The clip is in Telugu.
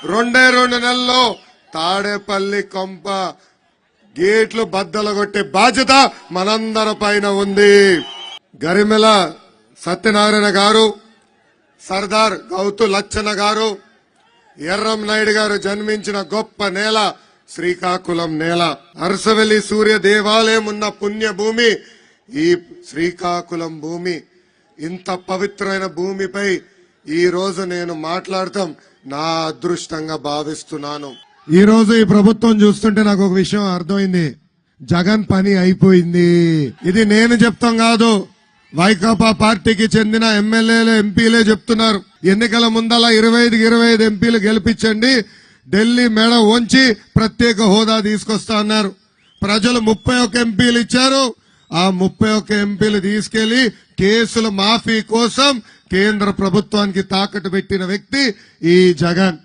2 నెలల్లో తాడేపల్లి కొంప గేట్లు బద్దలు కొట్టే బాధ్యత మనందరి పైన ఉంది. గరిమెల సత్యనారాయణ గారు, సర్దార్ గౌతు లచ్చన్న గారు, ఎర్రం నాయుడు గారు జన్మించిన గొప్ప నేల శ్రీకాకుళం నేల. అరసవెల్లి సూర్య దేవాలయం ఉన్న పుణ్యభూమి ఈ శ్రీకాకుళం భూమి. ఇంత పవిత్రమైన భూమిపై ఈ రోజు నేను మాట్లాడటం నా అదృష్టంగా భావిస్తున్నాను. ఈ రోజు ఈ ప్రభుత్వం చూస్తుంటే నాకు ఒక విషయం అర్థమైంది. జగన్ పని అయిపోయింది. ఇది నేను చెప్తాం కాదు, వైకాపా పార్టీకి చెందిన ఎమ్మెల్యేలు ఎంపీలే చెప్తున్నారు. ఎన్నికల ముందల 25 ఎంపీలు గెలిపించండి, ఢిల్లీ మెడ వంచి ప్రత్యేక హోదా తీసుకొస్తా అన్నారు. ప్రజలు 31 ఎంపీలు ఇచ్చారు. ఆ 31 ఎంపీలు తీసుకెళ్లి కేసుల మాఫీ కోసం కేంద్ర ప్రభుత్వానికి తాకట్టు పెట్టిన వ్యక్తి ఈ జగన్.